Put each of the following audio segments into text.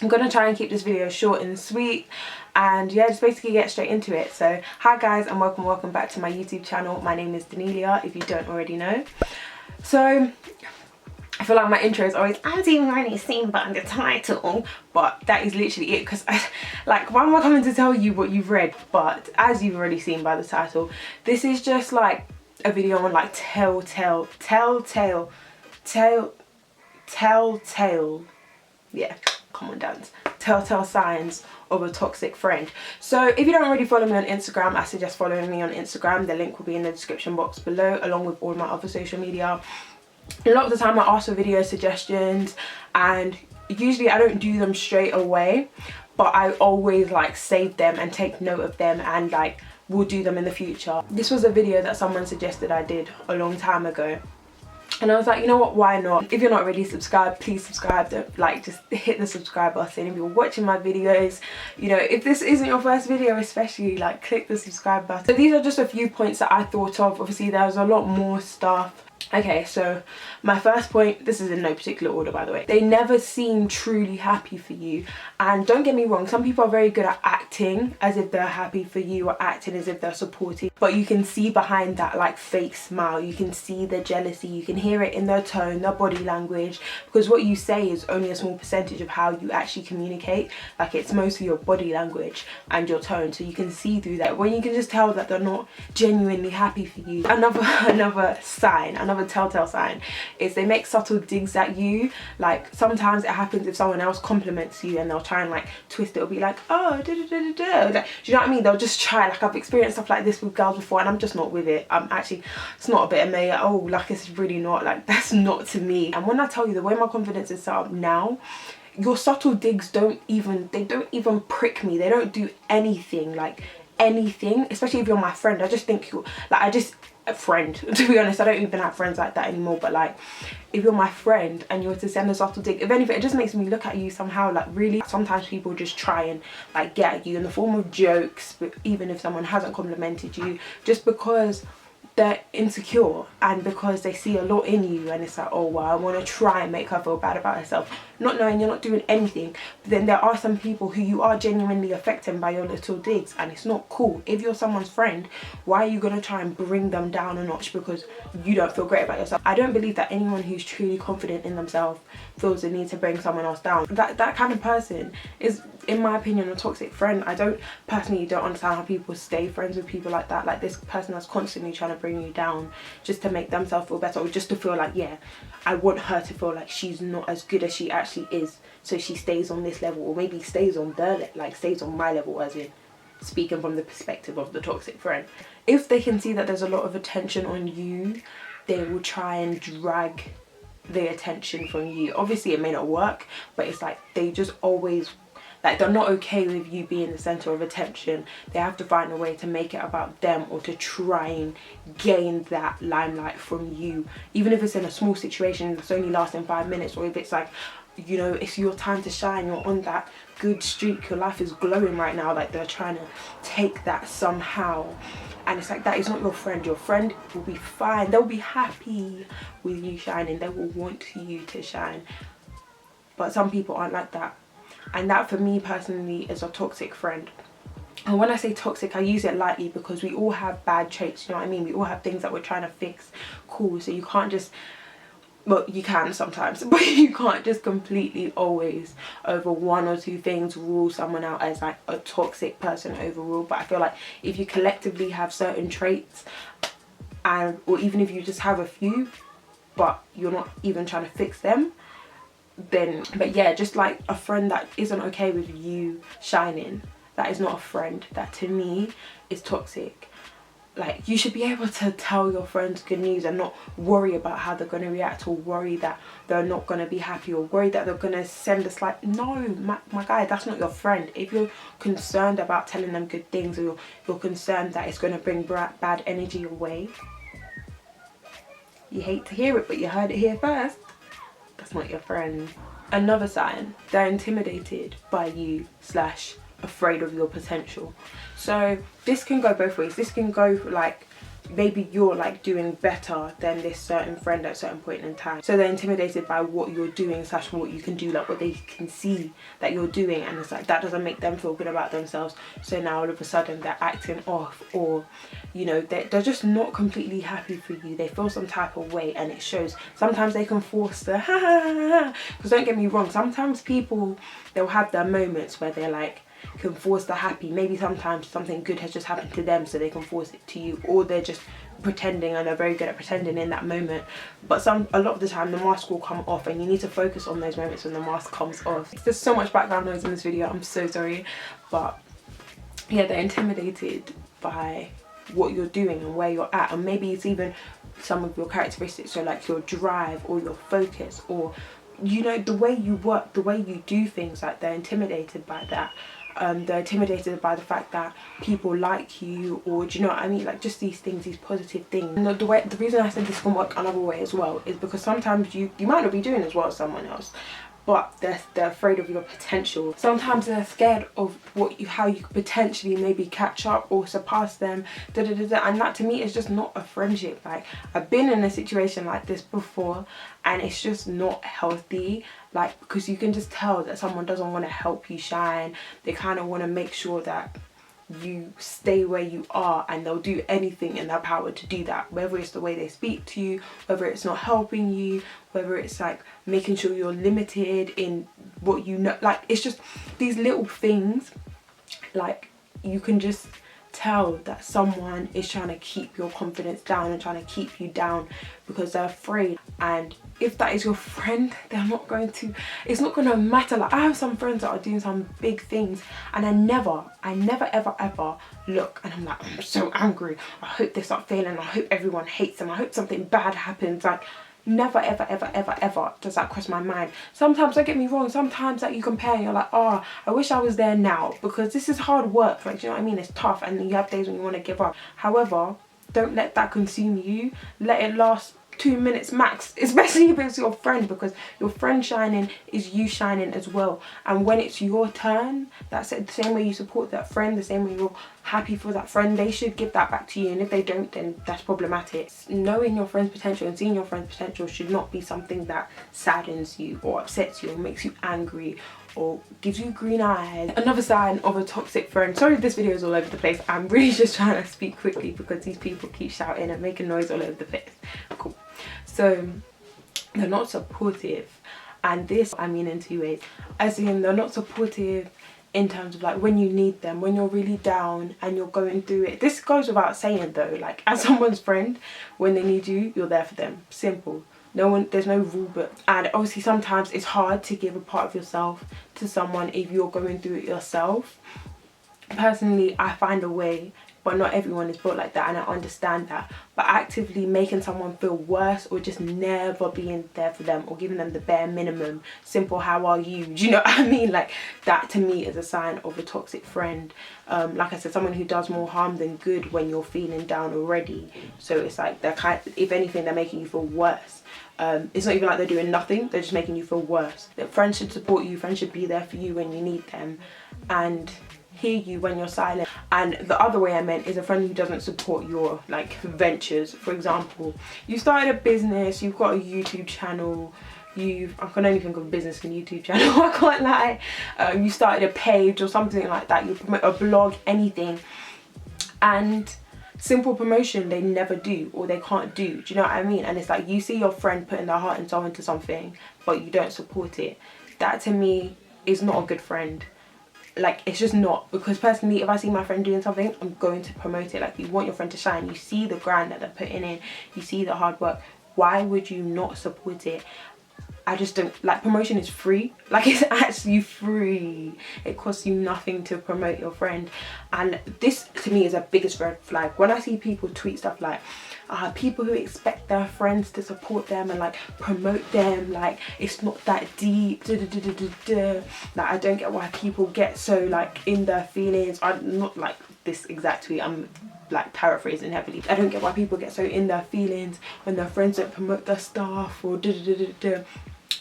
I'm gonna try and keep this video short and sweet, and yeah, just basically get straight into it. So hi guys, and welcome back to my YouTube channel. My name is Danelia, if you don't already know. So I feel like my intro is always, as you've already seen by the title, but that is literally it, because like, why am I coming to tell you what you've read? But as you've already seen by the title, this is just like a video on like Telltale, yeah, come on dance, Telltale signs of a toxic friend. So if you don't already follow me on Instagram, I suggest following me on Instagram. The link will be in the description box below, along with all my other social media. A lot of the time I ask for video suggestions, and usually I don't do them straight away, but I always like save them and take note of them, and like we'll do them in the future. This was a video that someone suggested I did a long time ago, and I was like, you know what, why not? If you're not already subscribed, please subscribe. Don't, like, just hit the subscribe button. If you're watching my videos, you know, if this isn't your first video especially, like, click the subscribe button. So these are just a few points that I thought of. Obviously there's a lot more stuff. Okay, so my first point, this is in no particular order by the way, they never seem truly happy for you. And don't get me wrong, some people are very good at acting as if they're happy for you, or acting as if they're supportive, but you can see behind that like fake smile, you can see the jealousy, you can hear it in their tone, their body language, because what you say is only a small percentage of how you actually communicate. Like, it's mostly your body language and your tone, so you can see through that. When you can just tell that they're not genuinely happy for you. Another sign, another telltale sign, is they make subtle digs at you. Like, sometimes it happens if someone else compliments you and they'll try and like twist it, or be like, oh, da da da da da. Like, do you know what I mean? They'll just try. Like, I've experienced stuff like this with girls before, and I'm just not with it. I'm actually, it's not a bit of me. Oh, like, it's really not, like, that's not to me. And when I tell you, the way my confidence is set up now, your subtle digs don't even prick me. They don't do anything, like anything, especially if you're my friend. I just think you're like, a friend, to be honest. I don't even have friends like that anymore, but like, if you're my friend and you were to send a subtle dig, if anything, it just makes me look at you somehow, like, really. Sometimes people just try and like get at you in the form of jokes, but even if someone hasn't complimented you, just because they're insecure and because they see a lot in you, and it's like, oh well, I want to try and make her feel bad about herself, not knowing you're not doing anything. But then there are some people who you are genuinely affecting by your little digs, and it's not cool. If you're someone's friend, why are you going to try and bring them down a notch because you don't feel great about yourself? I don't believe that anyone who's truly confident in themselves feels the need to bring someone else down. That kind of person is, in my opinion, a toxic friend. I don't understand how people stay friends with people like that. Like, this person that's constantly trying to bring you down just to make themselves feel better, or just to feel like, yeah, I want her to feel like she's not as good as she actually is, so she stays on this level, or maybe stays on their, like, stays on my level, as in speaking from the perspective of the toxic friend. If they can see that there's a lot of attention on you, they will try and drag the attention from you. Obviously it may not work, but it's like they just always, like, they're not okay with you being the center of attention. They have to find a way to make it about them, or to try and gain that limelight from you, even if it's in a small situation that's only lasting 5 minutes, or if it's like, you know, it's your time to shine, you're on that good streak, your life is glowing right now. Like, they're trying to take that somehow, and it's like, that is not your friend. Your friend will be fine, they'll be happy with you shining, they will want you to shine. But some people aren't like that, and that for me personally is a toxic friend. And when I say toxic, I use it lightly, because we all have bad traits, you know what I mean? We all have things that we're trying to fix. Cool, so you can't just, well, you can sometimes, but you can't just completely always, over one or two things, rule someone out as like a toxic person overall. But I feel like if you collectively have certain traits, and or even if you just have a few but you're not even trying to fix them, then, but yeah, just like a friend that isn't okay with you shining, that is not a friend. That to me is toxic. Like, you should be able to tell your friends good news and not worry about how they're going to react, or worry that they're not going to be happy, or worry that they're going to send us like, no, my guy, that's not your friend. If you're concerned about telling them good things, or you're concerned that it's going to bring bad energy away, you hate to hear it, but you heard it here first, that's not your friend. Another sign, they're intimidated by you / afraid of your potential. So this can go both ways. This can go like maybe you're like doing better than this certain friend at a certain point in time, so they're intimidated by what you're doing / what you can do, like what they can see that you're doing, and it's like that doesn't make them feel good about themselves. So now all of a sudden they're acting off, or you know, they're just not completely happy for you. They feel some type of way, and it shows. Sometimes they can force the ha ha ha, because don't get me wrong, sometimes people, they'll have their moments where they're like, can force the happy. Maybe sometimes something good has just happened to them, so they can force it to you, or they're just pretending, and they're very good at pretending in that moment. But a lot of the time the mask will come off, and you need to focus on those moments when the mask comes off. There's so much background noise in this video, I'm so sorry, but yeah, they're intimidated by what you're doing and where you're at, and maybe it's even some of your characteristics, so like your drive or your focus, or you know, the way you work, the way you do things. Like they're intimidated by that. They're intimidated by the fact that people like you, or do you know what I mean, like just these things, these positive things. And the reason I said this can work another way as well is because sometimes you might not be doing as well as someone else, but they're afraid of your potential. Sometimes they're scared of how you could potentially maybe catch up or surpass them, and that to me is just not a friendship. Like, I've been in a situation like this before, and it's just not healthy. Like, because you can just tell that someone doesn't want to help you shine. They kind of want to make sure that you stay where you are, and they'll do anything in their power to do that, whether it's the way they speak to you, whether it's not helping you, whether it's like making sure you're limited in what you know. Like, it's just these little things, like you can just tell that someone is trying to keep your confidence down and trying to keep you down because they're afraid. And if that is your friend, they're not going to, it's not going to matter. Like, I have some friends that are doing some big things, and I never ever look and I'm like, I'm so angry, I hope they start failing, I hope everyone hates them, I hope something bad happens. Like, never ever does that cross my mind. Sometimes, don't get me wrong, sometimes like you compare and you're like, oh, I wish I was there now, because this is hard work. Like, do you know what I mean? It's tough, and you have days when you want to give up. However, don't let that consume you. Let it last 2 minutes max, especially if it's your friend, because your friend shining is you shining as well. And when it's your turn, that's it. The same way you support that friend, the same way you're happy for that friend, they should give that back to you. And if they don't, then that's problematic. Knowing your friend's potential and seeing your friend's potential should not be something that saddens you or upsets you or makes you angry or gives you green eyes. Another sign of a toxic friend. Sorry if this video is all over the place. I'm really just trying to speak quickly because these people keep shouting and making noise all over the place. Cool. So they're not supportive, and this I mean in 2 ways. As in, they're not supportive in terms of like when you need them, when you're really down and you're going through it. This goes without saying though, like as someone's friend, when they need you, you're there for them. Simple. No one, there's no rule book. And obviously sometimes it's hard to give a part of yourself to someone if you're going through it yourself. Personally, I find a way, but not everyone is built like that, and I understand that. But actively making someone feel worse, or just never being there for them, or giving them the bare minimum, simple how are you, do you know what I mean? Like, that to me is a sign of a toxic friend. Like I said, someone who does more harm than good when you're feeling down already. So it's like they're if anything, they're making you feel worse. It's not even like they're doing nothing, they're just making you feel worse. That friends should support you, friends should be there for you when you need them, and hear you when you're silent. And the other way I meant is a friend who doesn't support your like ventures. For example, you started a business, you've got a YouTube channel, I can only think of business and YouTube channel, I can't lie. You started a page or something like that, you promote a blog, anything, and simple promotion they never do, or they can't do you know what I mean? And it's like you see your friend putting their heart and soul into something, but you don't support it. That to me is not a good friend. Like, it's just not. Because personally, if I see my friend doing something, I'm going to promote it. Like, you want your friend to shine, you see the grind that they're putting in, you see the hard work, why would you not support it? I just don't, like, promotion is free. Like, it's actually free. It costs you nothing to promote your friend. And this to me is a biggest red flag. When I see people tweet stuff like, people who expect their friends to support them and like promote them, like it's not that deep, like I don't get why people get so like in their feelings. I'm not like this exact tweet, I'm like paraphrasing heavily. I don't get why people get so in their feelings when their friends don't promote their stuff or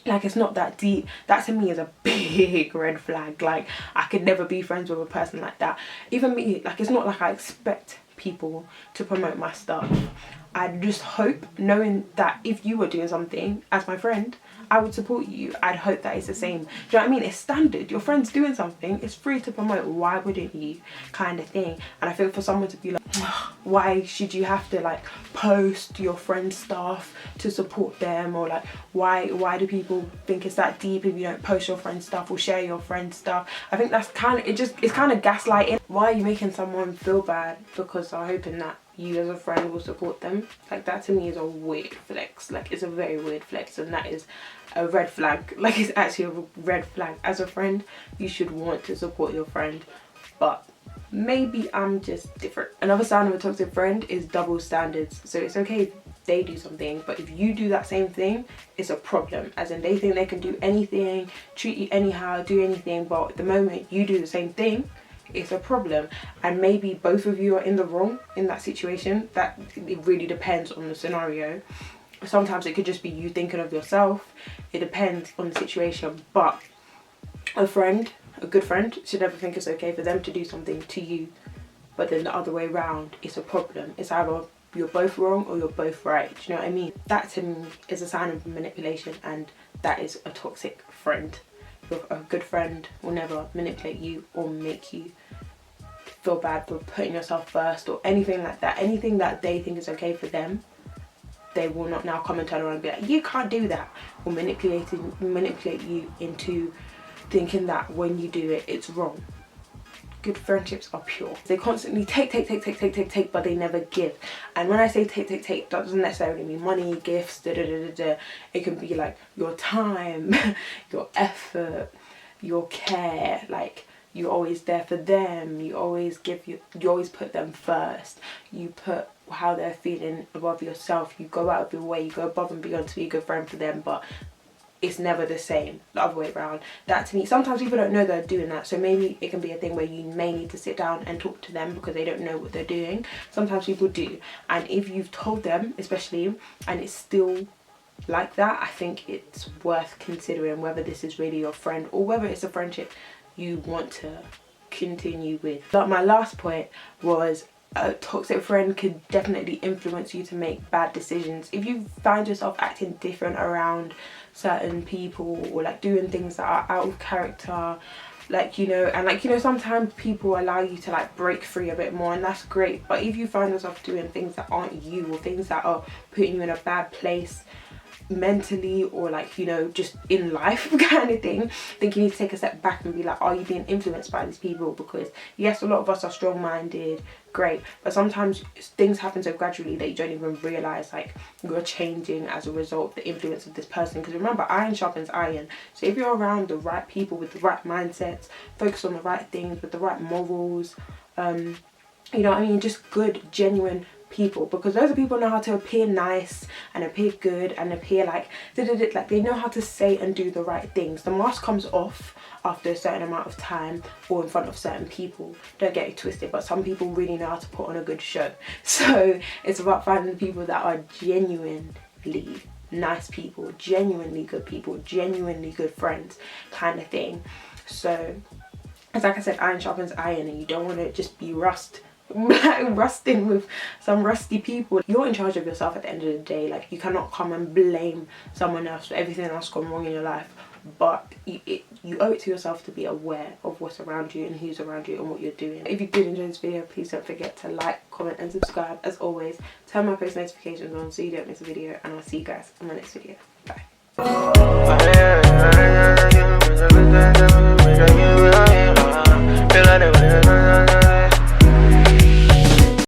like it's not that deep. That to me is a big red flag. Like, I could never be friends with a person like that. Even me, like, it's not like I expect people to promote my stuff. I just hope, knowing that if you were doing something as my friend, I would support you. I'd hope that it's the same. Do you know what I mean? It's standard. Your friend's doing something, it's free to promote. Why wouldn't you? Kind of thing. And I feel for someone to be like, why should you have to like post your friend's stuff to support them? Or like, why do people think it's that deep if you don't post your friend's stuff or share your friend's stuff? I think that's kind of, it's kind of gaslighting. Why are you making someone feel bad because they're hoping that you as a friend will support them? Like, that to me is a weird flex. Like, it's a very weird flex, and that is a red flag. Like, it's actually a red flag. As a friend, you should want to support your friend, but maybe I'm just different. Another sign of a toxic friend is double standards. So it's okay if they do something, but if you do that same thing, it's a problem. As in, they think they can do anything, treat you anyhow, do anything, but the moment you do the same thing, it's a problem. And maybe both of you are in the wrong in that situation. That it really depends on the scenario. Sometimes it could just be you thinking of yourself. It depends on the situation. But a friend, a good friend, should never think it's okay for them to do something to you, but then the other way around, it's a problem. It's either you're both wrong or you're both right. Do you know what I mean? That to me is a sign of manipulation, and that is a toxic friend. A good friend will never manipulate you or make you feel bad for putting yourself first or anything like that. Anything that they think is okay for them, they will not now come and turn around and be like, you can't do that, or manipulate you into thinking that when you do it, it's wrong. Good friendships are pure. They constantly take, but they never give. And when I say take, that doesn't necessarily mean money, gifts, It can be like your time, your effort, your care. Like, you're always there for them. You always put them first. You put how they're feeling above yourself. You go out of your way. You go above and beyond to be a good friend for them. But it's never the same, the other way around. That to me, sometimes people don't know they're doing that, so maybe it can be a thing where you may need to sit down and talk to them because they don't know what they're doing. Sometimes people do, and if you've told them, especially, and it's still like that, I think it's worth considering whether this is really your friend or whether it's a friendship you want to continue with. But my last point was, a toxic friend could definitely influence you to make bad decisions. If you find yourself acting different around certain people, or like doing things that are out of character, like, you know, and like, you know, sometimes people allow you to like break free a bit more, and that's great. But if you find yourself doing things that aren't you, or things that are putting you in a bad place mentally, or like, you know, just in life kind of thing, I think you need to take a step back and be like, are you being influenced by these people? Because yes, a lot of us are strong-minded, great, but sometimes things happen so gradually that you don't even realize like you're changing as a result of the influence of this person. Because remember, iron sharpens iron. So if you're around the right people with the right mindsets, focus on the right things with the right morals, you know what I mean, just good, genuine people, because those are people who know how to appear nice and appear good and appear like they know how to say and do the right things. The mask comes off after a certain amount of time, or in front of certain people, don't get it twisted, but some people really know how to put on a good show. So it's about finding people that are genuinely nice people, genuinely good people, genuinely good friends kind of thing. So it's like I said, iron sharpens iron, and you don't want to just be rusting with some rusty people. You're in charge of yourself at the end of the day. Like, you cannot come and blame someone else for everything that's gone wrong in your life, but you owe it to yourself to be aware of what's around you and who's around you and what you're doing. If you did enjoy this video, please don't forget to like, comment and subscribe. As always, turn my post notifications on so you don't miss a video, and I'll see you guys in my next video. Bye.